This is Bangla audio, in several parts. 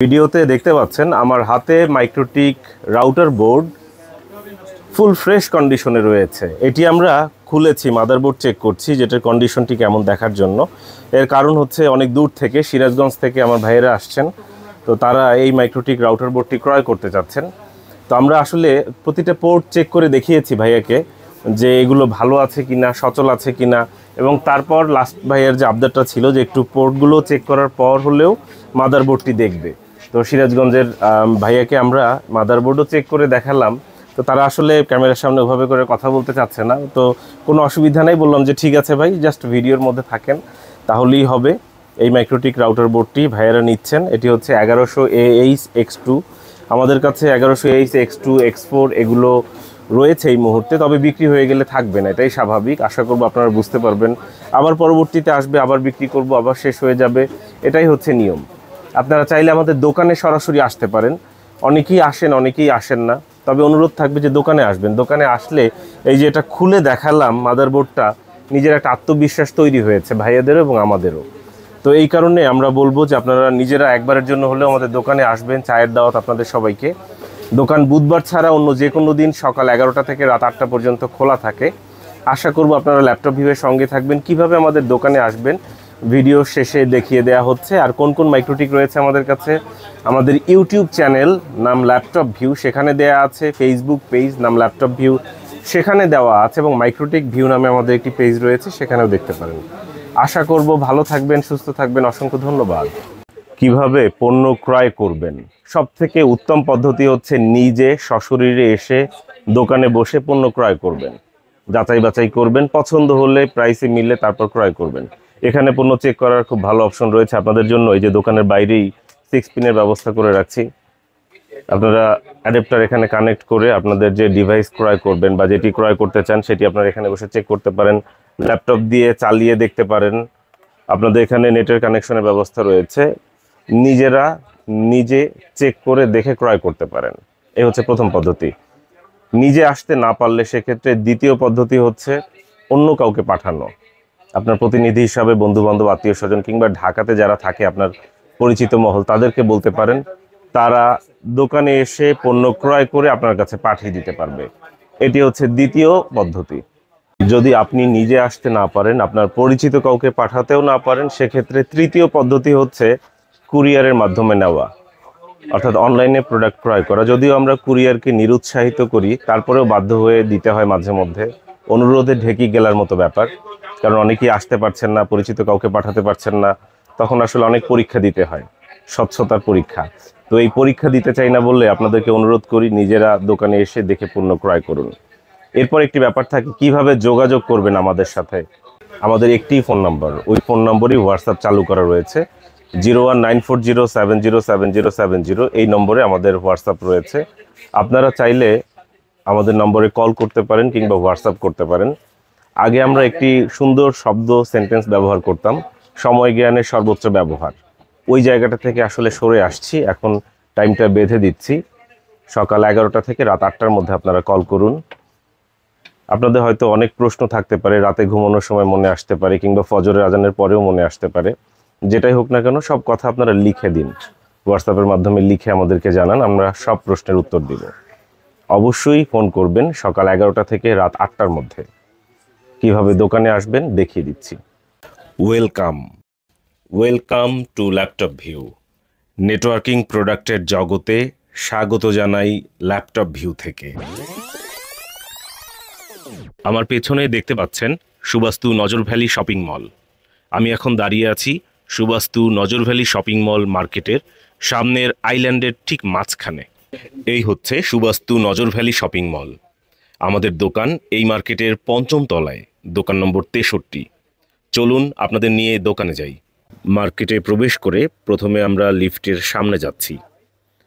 ভিডিওতে দেখতে পাচ্ছেন আমার হাতে MikroTik router board full fresh কন্ডিশনে রয়েছে। এটি আমরা খুলেছি, মাদারবোর্ড চেক করছি যেটার কন্ডিশনটি কেমন দেখার জন্য। এর কারণ হচ্ছে অনেক দূর থেকে, সিরাজগঞ্জ থেকে আমার ভাইয়েরা আসছেন, তো তারা এই মাইক্রোটিক রাউটার বোর্ডটি ক্রয় করতে চাচ্ছেন। তো আমরা আসলে প্রতিটা পোর্ট চেক করে দেখিয়েছি ভাইয়াকে যে এগুলো ভালো আছে কিনা, সচল আছে কিনা, এবং তারপর লাস্ট ভাইয়ের যে আবদারটা ছিল যে একটু পোর্টগুলো চেক করার পর হলেও মাদারবোর্ডটি দেখবে। তো সিরাজগঞ্জের ভাইয়াকে আমরা মাদারবোর্ডও চেক করে দেখালাম। তো তারা আসলে ক্যামেরার সামনে ওভাবে করে কথা বলতে চাচ্ছে না, তো কোনো অসুবিধা নেই। বললাম যে ঠিক আছে ভাই, জাস্ট ভিডিওর মধ্যে থাকেন তাহলেই হবে। এই মাইক্রোটিক রাউটার বোর্ডটি ভাইয়ারা নিচ্ছেন। এটি হচ্ছে 1100AH-X2। আমাদের কাছে 1100AH-X2, X4 এগুলো রয়েছে এই মুহূর্তে, তবে বিক্রি হয়ে গেলে থাকবে না, এটাই স্বাভাবিক। আশা করব আপনারা বুঝতে পারবেন। আবার পরবর্তীতে আসবে, আবার বিক্রি করব, আবার শেষ হয়ে যাবে, এটাই হচ্ছে নিয়ম। আপনারা চাইলে আমাদের দোকানে সরাসরি আসতে পারেন। অনেকেই আসেন, অনেকেই আসেন না, তবে অনুরোধ থাকবে যে দোকানে আসবেন। দোকানে আসলে এই যে এটা খুলে দেখালাম মাদারবোর্ডটা, নিজের একটা আত্মবিশ্বাস তৈরি হয়েছে ভাইয়াদেরও এবং আমাদেরও। তো এই কারণে আমরা বলবো যে আপনারা নিজেরা একবারের জন্য হলেও আমাদের দোকানে আসবেন। চায়ের দাওয়াত আপনাদের সবাইকে। দোকান বুধবার ছাড়া অন্য যে কোনো দিন সকাল 11টা থেকে রাত 8টা পর্যন্ত খোলা থাকে। আশা করব আপনারা ল্যাপটপ ভিউয়ের সঙ্গে থাকবেন। কিভাবে আমাদের দোকানে আসবেন ভিডিও শেষে দেখিয়ে দেওয়া হচ্ছে। আর কোন কোন মাইক্রোটিক রয়েছে আমাদের কাছে, আমাদের ইউটিউব চ্যানেল নাম ল্যাপটপ ভিউ, সেখানে দেওয়া আছে। ফেসবুক পেজ নাম ল্যাপটপ ভিউ, সেখানে দেওয়া আছে। এবং মাইক্রোটিক ভিউ নামে আমাদের একটি পেজ রয়েছে, সেখানেও দেখতে পারেন। আশা করব ভালো থাকবেন, সুস্থ থাকবেন। অসংখ্য ধন্যবাদ। কিভাবে পণ্য ক্রয় করবেন, সবথেকে উত্তম পদ্ধতি হচ্ছে নিজে সশরীরে এসে দোকানে বসে পণ্য ক্রয় করবেন। যাচাই বাছাই করবেন, পছন্দ হলে প্রাইসে মিললে তারপর ক্রয় করবেন। এখানে পণ্য চেক করার খুব ভালো অপশন রয়েছে আপনাদের জন্য। এই যে দোকানের বাইরেই 6 পিনের ব্যবস্থা করে রাখছি। আপনারা অ্যাডাপ্টার এখানে কানেক্ট করে আপনাদের যে ডিভাইস ক্রয় করবেন বা যেটি ক্রয় করতে চান সেটি আপনারা এখানে বসে চেক করতে পারেন। ল্যাপটপ দিয়ে চালিয়ে দেখতে পারেন। আপনাদের এখানে নেটের কানেকশনের ব্যবস্থা রয়েছে। নিজেরা নিজে চেক করে দেখে ক্রয় করতে পারেন। এই হচ্ছে প্রথম পদ্ধতি। নিজে আসতে না পারলে সেক্ষেত্রে দ্বিতীয় পদ্ধতি হচ্ছে অন্য কাউকে পাঠানো। আপনার প্রতিনিধি হিসাবে বন্ধু-বান্ধব, আত্মীয় স্বজন কিংবা ঢাকাতে যারা থাকে আপনার পরিচিত মহল, তাদেরকে বলতে পারেন। তারা দোকানে এসে পণ্য ক্রয় করে আপনার কাছে পাঠিয়ে দিতে পারবে। এটি হচ্ছে দ্বিতীয় পদ্ধতি। যদি আপনি নিজে আসতে না পারেন, আপনার পরিচিত কাউকে পাঠাতেও না পারেন, সেক্ষেত্রে তৃতীয় পদ্ধতি হচ্ছে কুরিয়ারের মাধ্যমে নেওয়া, অর্থাৎ অনলাইনে প্রোডাক্ট ক্রয় করা। যদিও আমরা কুরিয়ারকে নিরুৎসাহিত করি, তারপরেও বাধ্য হয়ে দিতে হয় মাঝে মধ্যে। অনুরোধে ঢেকি গেলার মতো ব্যাপার, কারণ অনেকেই আসতে পারছেন না, পরিচিত কাউকে পাঠাতে পারছেন না, তখন আসলে অনেক পরীক্ষা দিতে হয়, স্বচ্ছতার পরীক্ষা। তো এই পরীক্ষা দিতে চাই না বললে আপনাদেরকে অনুরোধ করি নিজেরা দোকানে এসে দেখে পণ্য ক্রয় করুন। এরপর একটি ব্যাপার থাকে, কিভাবে যোগাযোগ করবেন আমাদের সাথে। আমাদের একটি ফোন নাম্বার, ওই ফোন নম্বরই হোয়াটসঅ্যাপ চালু করা রয়েছে। 01940707070 এই নম্বরে আমাদের হোয়াটসঅ্যাপ রয়েছে। আপনারা চাইলে আমাদের নম্বরে কল করতে পারেন কিংবা হোয়াটসঅ্যাপ করতে পারেন। আগে আমরা একটি সুন্দর শব্দ সেন্টেন্স ব্যবহার করতাম, সময় জ্ঞানের সর্বোচ্চ ব্যবহার। ওই জায়গাটা থেকে আসলে সরে আসছি, এখন টাইমটা বেঁধে দিচ্ছি। সকাল 11টা থেকে রাত 8টার মধ্যে আপনারা কল করুন। আপনাদের হয়তো অনেক প্রশ্ন থাকতে পারে, রাতে ঘুমানোর সময় মনে আসতে পারে, কিংবা ফজরের আজানের পরেও মনে আসতে পারে। যেটাই হোক না কেন, সব কথা আপনারা লিখে দিন, হোয়াটসঅ্যাপের মাধ্যমে লিখে আমাদেরকে জানান, আমরা সব প্রশ্নের উত্তর দিব। অবশ্যই ফোন করবেন সকাল 11টা থেকে রাত 8টার মধ্যে। কিভাবে দোকানে আসবেন দেখিয়ে দিচ্ছি। Welcome to laptop view. Networking প্রোডাক্টের জগতে স্বাগত জানাই ল্যাপটপ ভিউ থেকে। আমার পেছনে দেখতে পাচ্ছেন সুবাস্তু নজর ভ্যালি শপিং মল। আমি এখন দাঁড়িয়ে আছি সুবাস্তু নজর ভ্যালি শপিং মল মার্কেটের সামনের আইল্যান্ডের ঠিক মাঝখানে। এই হচ্ছে সুবাস্তু নজর ভ্যালি শপিং মল। আমাদের দোকান এই মার্কেটের 5ম তলায়, দোকান নম্বর 63। চলুন আপনাদের নিয়ে দোকানে যাই। মার্কেটে প্রবেশ করে প্রথমে আমরা লিফটের সামনে যাচ্ছি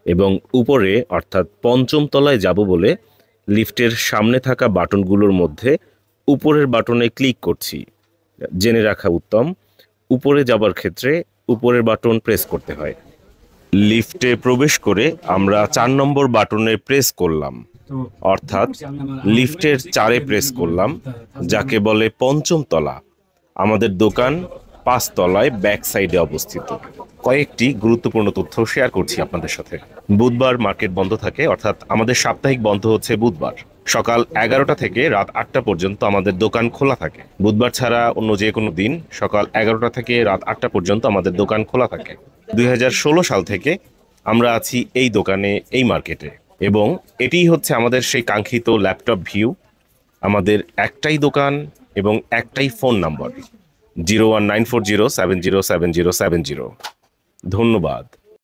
এবং উপরে অর্থাৎ 5ম তলায় যাব বলে লিফটের সামনে থাকা বাটনগুলোর মধ্যে উপরের বাটনে ক্লিক করছি। জেনে রাখা উত্তম, উপরে যাবার ক্ষেত্রে উপরের বাটন প্রেস করতে হয়। লিফটে প্রবেশ করে আমরা 4 নম্বর বাটনে প্রেস করলাম, অর্থাৎ লিফটের 4-এ প্রেস করলাম, যাকে বলে 5ম তলা। আমাদের দোকান 5 তলায় ব্যাক সাইডে অবস্থিত। কয়েকটি গুরুত্বপূর্ণ তথ্য শেয়ার করছি আপনাদের সাথে। বুধবার মার্কেট বন্ধ থাকে, অর্থাৎ আমাদের সাপ্তাহিক বন্ধ হচ্ছে বুধবার। সকাল 11টা থেকে রাত 8টা পর্যন্ত আমাদের দোকান খোলা থাকে। বুধবার ছাড়া অন্য যে কোনো দিন সকাল 11টা থেকে রাত 8টা পর্যন্ত আমাদের দোকান খোলা থাকে। 2016 সাল থেকে আমরা আছি এই দোকানে, এই মার্কেটে, এবং এটিই হচ্ছে আমাদের সেই কাঙ্ক্ষিত ল্যাপটপ ভিউ। আমাদের একটাই দোকান এবং একটাই ফোন নাম্বার, 01940707070। ধন্যবাদ।